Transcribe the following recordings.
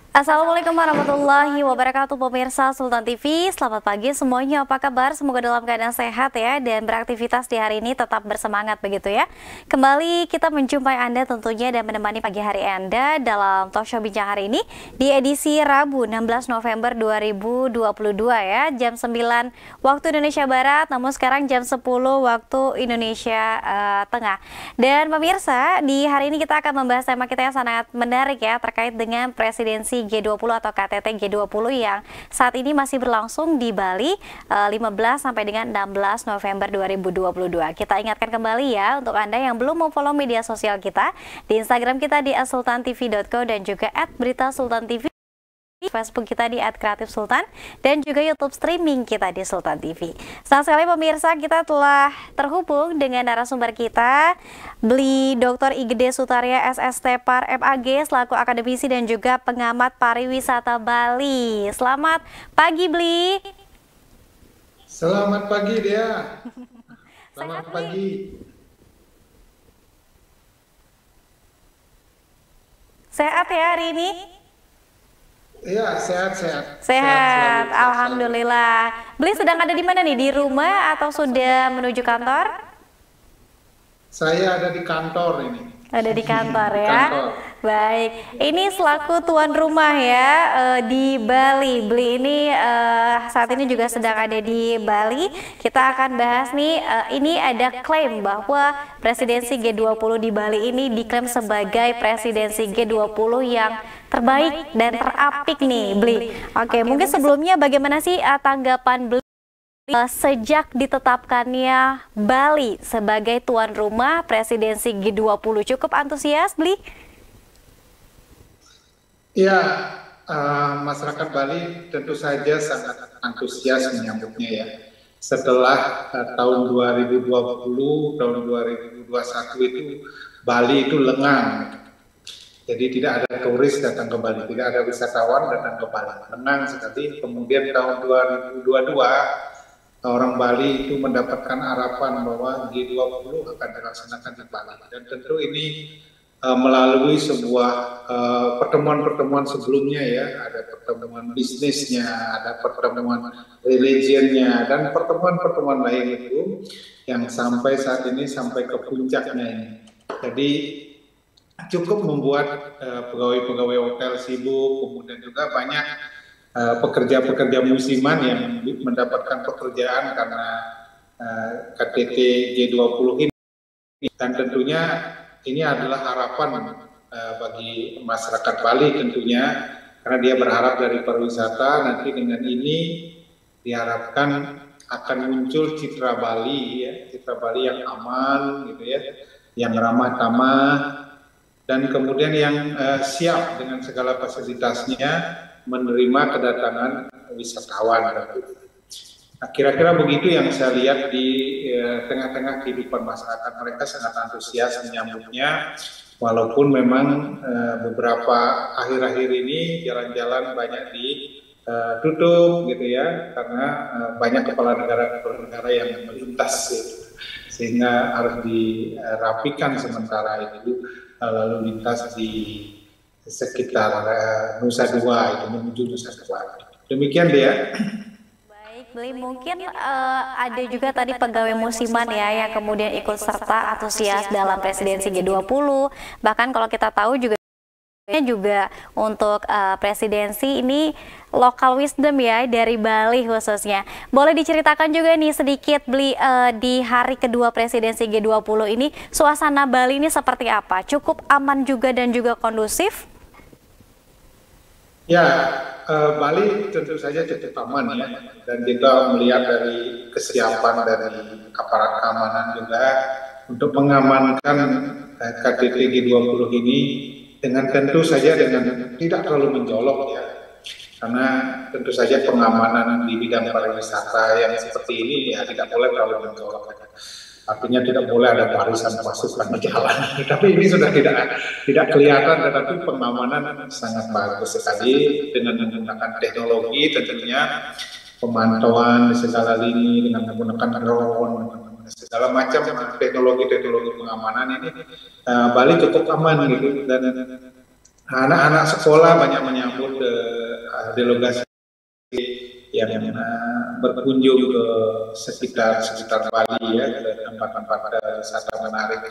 Assalamualaikum warahmatullahi wabarakatuh pemirsa Sultan TV. Selamat pagi semuanya, apa kabar? Semoga dalam keadaan sehat ya, dan beraktivitas di hari ini tetap bersemangat begitu ya. Kembali kita menjumpai Anda tentunya dan menemani pagi hari Anda dalam Talk Show Bincang hari ini di edisi Rabu 16 November 2022 ya, jam 9 waktu Indonesia Barat, namun sekarang jam 10 waktu Indonesia Tengah. Dan pemirsa, di hari ini kita akan membahas tema kita yang sangat menarik ya, terkait dengan presidensi G20 atau KTT G20 yang saat ini masih berlangsung di Bali 15 sampai dengan 16 November 2022. Kita ingatkan kembali ya untuk Anda yang belum memfollow media sosial kita di Instagram kita di @sultantv.co dan juga @beritasultantv, Facebook kita di @kreatifsultan, dan juga YouTube streaming kita di Sultan TV. Senang sekali pemirsa, kita telah terhubung dengan narasumber kita, Bli Dr. Igede Sutarya SST Par MAG selaku akademisi dan juga pengamat pariwisata Bali. Selamat pagi Bli. Selamat pagi Dea. Sehat Selamat Bli? pagi. Sehat ya hari ini? Iya, sehat-sehat. Sehat Sehat, selalu, sehat selalu. alhamdulillah. Bli sedang ada di mana nih? Di rumah atau sudah menuju kantor? Saya ada di kantor ini. Ada di kantor Di ya. kantor. Baik, ini selaku tuan rumah ya di Bali. Beli ini saat ini juga sedang ada di Bali. Kita akan bahas nih, ini ada klaim bahwa presidensi G20 di Bali ini diklaim sebagai presidensi G20 yang terbaik dan terapik nih, Beli. Oke, mungkin sebelumnya bagaimana sih tanggapan Beli sejak ditetapkannya Bali sebagai tuan rumah presidensi G20? Cukup antusias, Bli? Ya, masyarakat Bali tentu saja sangat antusias menyambutnya ya. Setelah tahun 2020, tahun 2021 itu Bali itu lengang. Jadi tidak ada turis datang ke Bali, tidak ada wisatawan datang ke Bali. Lengang sekali. Kemudian tahun 2022 orang Bali itu mendapatkan harapan bahwa G20 akan dilaksanakan di Bali. Dan tentu ini melalui sebuah pertemuan-pertemuan sebelumnya ya, ada pertemuan bisnisnya, ada pertemuan religionnya, dan pertemuan-pertemuan lain itu yang sampai saat ini sampai ke puncaknya ini. Jadi cukup membuat pegawai-pegawai hotel sibuk, kemudian juga banyak pekerja-pekerja musiman yang mendapatkan pekerjaan karena KTT G20 ini. Dan tentunya ini adalah harapan bagi masyarakat Bali tentunya, karena dia berharap dari pariwisata nanti dengan ini diharapkan akan muncul citra Bali ya, citra Bali yang aman gitu ya, yang ramah tamah, dan kemudian yang siap dengan segala fasilitasnya menerima kedatangan wisatawan. Nah, kira-kira begitu yang saya lihat di tengah-tengah kehidupan masyarakat. Mereka sangat antusias menyambutnya, walaupun memang beberapa akhir-akhir ini jalan-jalan banyak ditutup gitu ya, karena banyak kepala negara yang melintas gitu. Sehingga harus dirapikan sementara itu lalu lintas di sekitar Nusa Dua itu, menuju Nusa Dua. Demikian dia. Baik, Beli, mungkin ada juga tadi pegawai musiman ya yang kemudian ikut serta antusias dalam presidensi G20. Bahkan kalau kita tahu juga untuk presidensi ini lokal wisdom ya dari Bali khususnya. Boleh diceritakan juga nih sedikit Beli, di hari kedua presidensi G20 ini suasana Bali ini seperti apa? Cukup aman juga dan juga kondusif? Ya, Bali tentu saja cukup aman ya, dan kita melihat dari kesiapan dari aparat keamanan juga untuk mengamankan KTT G20 ini dengan tentu saja dengan tidak terlalu menjolok ya, karena tentu saja pengamanan di bidang pariwisata yang seperti ini ya tidak boleh terlalu menjolok. Artinya tidak boleh ada barisan pasukan di jalan. Tapi ini sudah tidak kelihatan, tetapi pengamanan sangat bagus sekali dengan menggunakan teknologi tentunya, pemantauan di segala lini dengan menggunakan drone, segala macam teknologi pengamanan ini. Bali cukup aman gitu, dan anak-anak sekolah banyak menyambut delegasi yang berkunjung ke sekitar Bali ya, ke tempat-tempat wisata menarik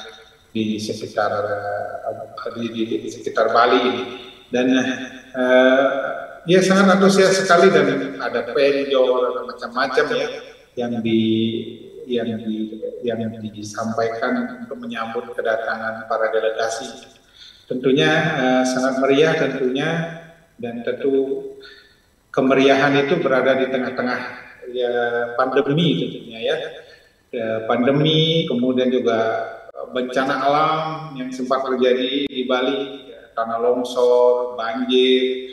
di sekitar di sekitar Bali ini. Dan ya sangat antusias sekali, dan ada penjol, ada macam-macam ya yang di yang disampaikan untuk menyambut kedatangan para delegasi. Tentunya sangat meriah tentunya, dan tentu kemeriahan itu berada di tengah-tengah ya pandemi tentunya ya. Pandemi, kemudian juga bencana alam yang sempat terjadi di Bali, ya, tanah longsor, banjir,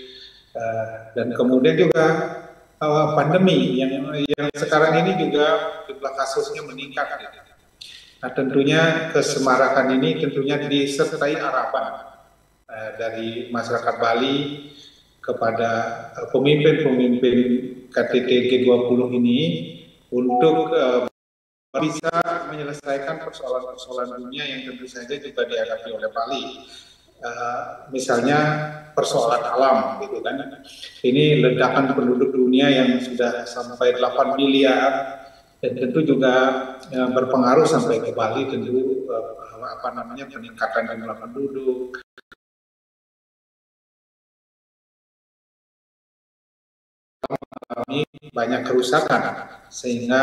dan kemudian juga pandemi yang sekarang ini juga jumlah kasusnya meningkat. Nah, tentunya kesemarakan ini tentunya disertai harapan dari masyarakat Bali kepada pemimpin-pemimpin KTT G20 ini untuk bisa menyelesaikan persoalan-persoalan dunia yang tentu saja juga dihadapi oleh Bali. Misalnya persoalan alam, gitu kan. Ini ledakan penduduk dunia yang sudah sampai 8 miliar, dan tentu juga berpengaruh sampai ke Bali, tentu peningkatan jumlah penduduk. Ini banyak kerusakan sehingga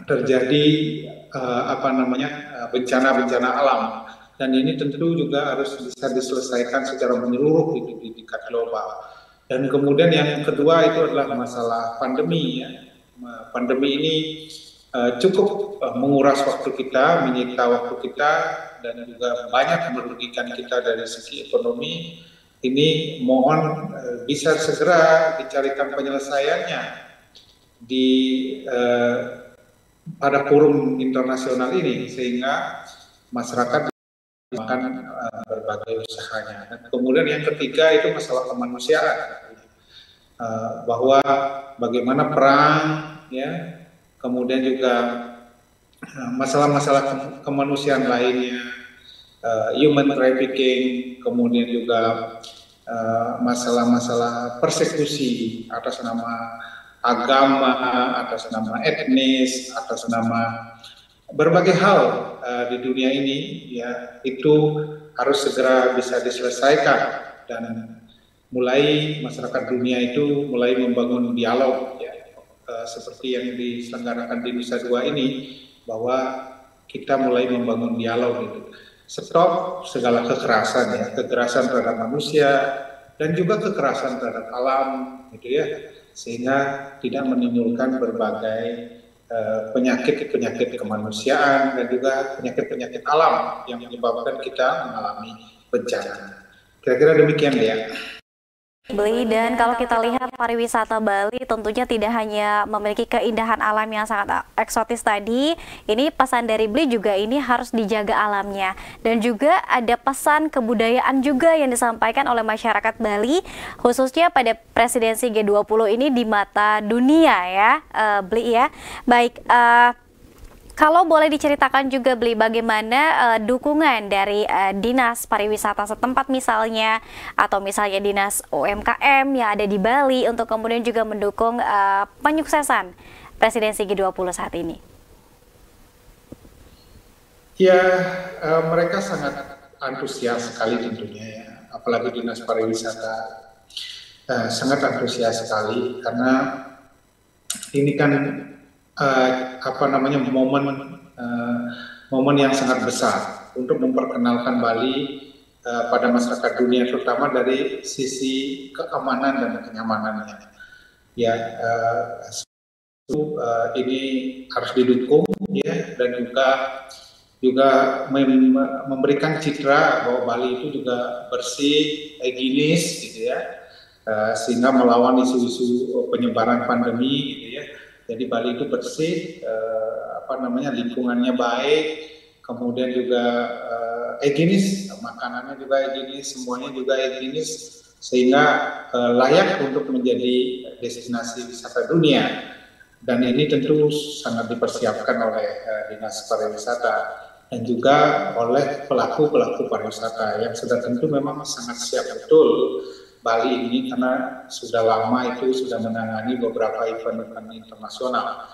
terjadi bencana-bencana alam, dan ini tentu juga harus bisa diselesaikan secara menyeluruh di tingkat global. Dan kemudian yang kedua itu adalah masalah pandemi ya. Pandemi ini cukup menguras waktu kita, menyita waktu kita, dan juga banyak merugikan kita dari segi ekonomi. Ini mohon bisa segera dicarikan penyelesaiannya di pada forum internasional ini, sehingga masyarakat akan berbagai usahanya. Dan kemudian yang ketiga itu masalah kemanusiaan, bahwa bagaimana perang ya, kemudian juga masalah-masalah kemanusiaan lainnya, human trafficking, kemudian juga masalah-masalah persekusi atas nama agama, atas nama etnis, atas nama berbagai hal di dunia ini ya, itu harus segera bisa diselesaikan, dan mulai masyarakat dunia itu mulai membangun dialog ya, seperti yang diselenggarakan di Nusa Dua ini, bahwa kita mulai membangun dialog itu. Stop segala kekerasan ya, kekerasan terhadap manusia dan juga kekerasan terhadap alam gitu ya, sehingga tidak menimbulkan berbagai penyakit-penyakit kemanusiaan dan juga penyakit-penyakit alam yang menyebabkan kita mengalami bencana. Kira-kira demikian ya. Beli, dan kalau kita lihat pariwisata Bali tentunya tidak hanya memiliki keindahan alam yang sangat eksotis tadi, ini pesan dari Beli juga ini harus dijaga alamnya, dan juga ada pesan kebudayaan juga yang disampaikan oleh masyarakat Bali khususnya pada presidensi G20 ini di mata dunia ya, Beli ya. Baik, kalau boleh diceritakan juga Beli, bagaimana dukungan dari Dinas Pariwisata setempat misalnya, atau misalnya Dinas UMKM yang ada di Bali untuk kemudian juga mendukung penyuksesan presidensi G20 saat ini? Ya, mereka sangat antusias sekali tentunya ya, apalagi Dinas Pariwisata sangat antusias sekali, karena ini kan momen yang sangat besar untuk memperkenalkan Bali pada masyarakat dunia, terutama dari sisi keamanan dan kenyamanannya. Ya, ini harus didukung ya, dan juga memberikan citra bahwa Bali itu juga bersih, higienis gitu ya, sehingga melawan isu-isu penyebaran pandemi gitu ya. Jadi Bali itu bersih, lingkungannya baik, kemudian juga higienis, makanannya juga higienis, semuanya juga higienis, sehingga layak untuk menjadi destinasi wisata dunia. Dan ini tentu sangat dipersiapkan oleh Dinas Pariwisata. dan juga oleh pelaku-pelaku pariwisata yang sudah tentu memang sangat siap betul Bali ini karena sudah lama itu sudah menangani beberapa event-event internasional,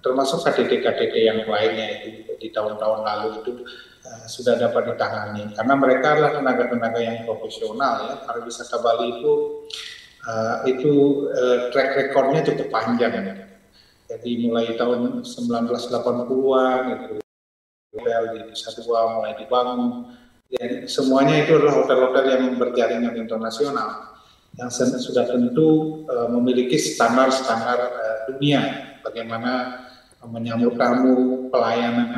termasuk KTT-KTT yang lainnya itu di tahun-tahun lalu itu sudah dapat ditangani karena mereka adalah tenaga-tenaga yang profesional ya. Pariwisata Bali itu track recordnya cukup panjang ya. Jadi mulai tahun 1980-an itu hotel di Nusa Dua mulai dibangun, dan semuanya itu adalah hotel-hotel yang berjaringan internasional yang sudah tentu memiliki standar-standar dunia bagaimana menyambut tamu, pelayanan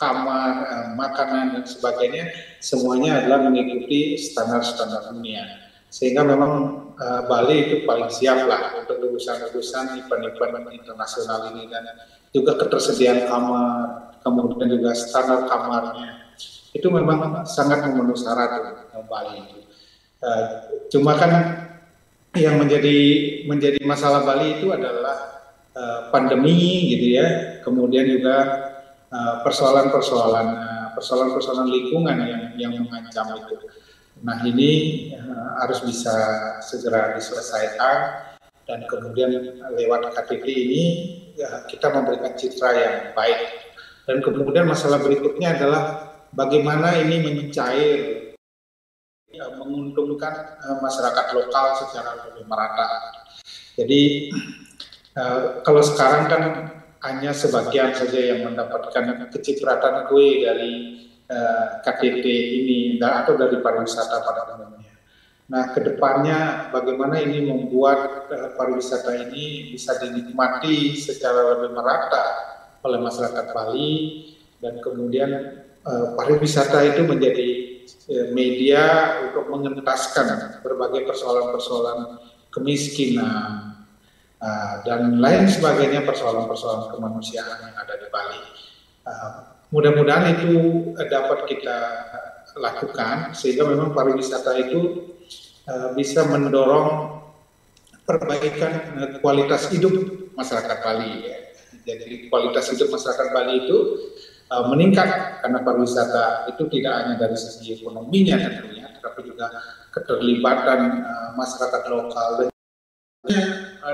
kamar, makanan dan sebagainya, semuanya adalah mengikuti standar-standar dunia. Sehingga memang Bali itu paling siap lah untuk lulusan-lulusan event-event internasional ini, dan juga ketersediaan kamar, kemudian juga standar kamarnya itu memang sangat memenuhi syarat Bali itu. Cuma kan yang menjadi masalah Bali itu adalah pandemi gitu ya, kemudian juga persoalan lingkungan yang mengancam itu. Nah ini harus bisa segera diselesaikan, dan kemudian lewat KTT ini ya, kita memberikan citra yang baik. Dan kemudian masalah berikutnya adalah bagaimana ini mencair, menguntungkan masyarakat lokal secara lebih merata. Jadi kalau sekarang kan hanya sebagian saja yang mendapatkan kecipratan kue dari KTT ini atau dari pariwisata pada umumnya. Nah, kedepannya bagaimana ini membuat pariwisata ini bisa dinikmati secara lebih merata oleh masyarakat Bali, dan kemudian pariwisata itu menjadi media untuk mengentaskan berbagai persoalan-persoalan kemiskinan dan lain sebagainya, persoalan-persoalan kemanusiaan yang ada di Bali. Mudah-mudahan itu dapat kita lakukan sehingga memang pariwisata itu bisa mendorong perbaikan kualitas hidup masyarakat Bali ya. Jadi kualitas hidup masyarakat Bali itu meningkat karena pariwisata itu tidak hanya dari segi ekonominya tentunya, tetapi juga keterlibatan masyarakat lokal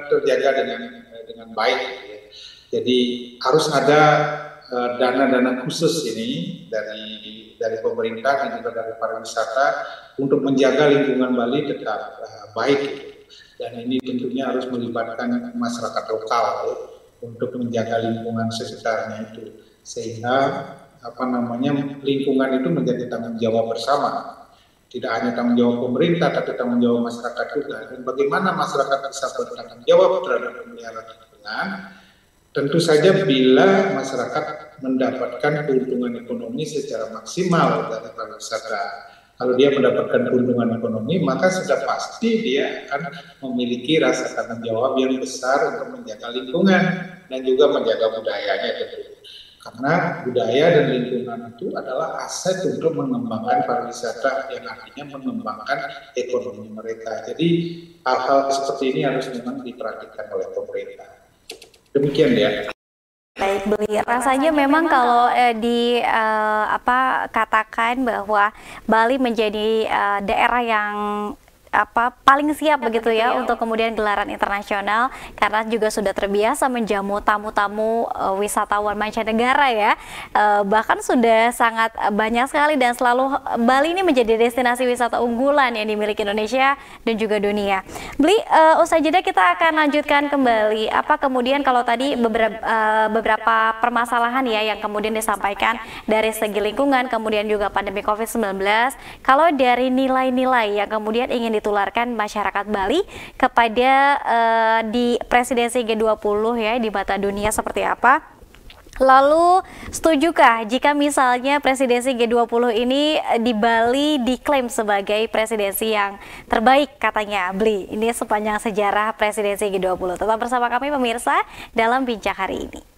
terjaga dengan baik. Ya. Jadi harus ada dana-dana khusus ini dari pemerintah dan juga dari pariwisata untuk menjaga lingkungan Bali tetap baik. Dan ini tentunya harus melibatkan masyarakat lokal ya, untuk menjaga lingkungan sekitarnya itu, sehingga lingkungan itu menjadi tanggung jawab bersama, tidak hanya tanggung jawab pemerintah tapi tanggung jawab masyarakat juga. Dan bagaimana masyarakat bisa bertanggung jawab terhadap pemeliharaan lingkungan, tentu saja bila masyarakat mendapatkan keuntungan ekonomi secara maksimal dari pariwisata. Kalau dia mendapatkan keuntungan ekonomi, maka sudah pasti dia akan memiliki rasa tanggung jawab yang besar untuk menjaga lingkungan dan juga menjaga budayanya tentu. Karena budaya dan lingkungan itu adalah aset untuk mengembangkan pariwisata, yang artinya mengembangkan ekonomi mereka. Jadi hal-hal seperti ini harus memang diperhatikan oleh pemerintah. Demikian ya. Baik, Beli. Rasanya memang kalau katakan bahwa Bali menjadi daerah yang paling siap begitu ya untuk kemudian gelaran internasional, karena juga sudah terbiasa menjamu tamu-tamu wisatawan mancanegara ya, bahkan sudah sangat banyak sekali, dan selalu Bali ini menjadi destinasi wisata unggulan yang dimiliki Indonesia dan juga dunia. Beli, usai jeda kita akan lanjutkan kembali apa kemudian kalau tadi beberapa permasalahan ya yang kemudian disampaikan dari segi lingkungan, kemudian juga pandemi COVID-19, kalau dari nilai-nilai yang kemudian ingin ditularkan masyarakat Bali kepada di presidensi G20 ya di mata dunia seperti apa? Lalu setujukah jika misalnya presidensi G20 ini di Bali diklaim sebagai presidensi yang terbaik katanya Bli? Ini sepanjang sejarah presidensi G20. Tetap bersama kami pemirsa dalam Bincang hari ini.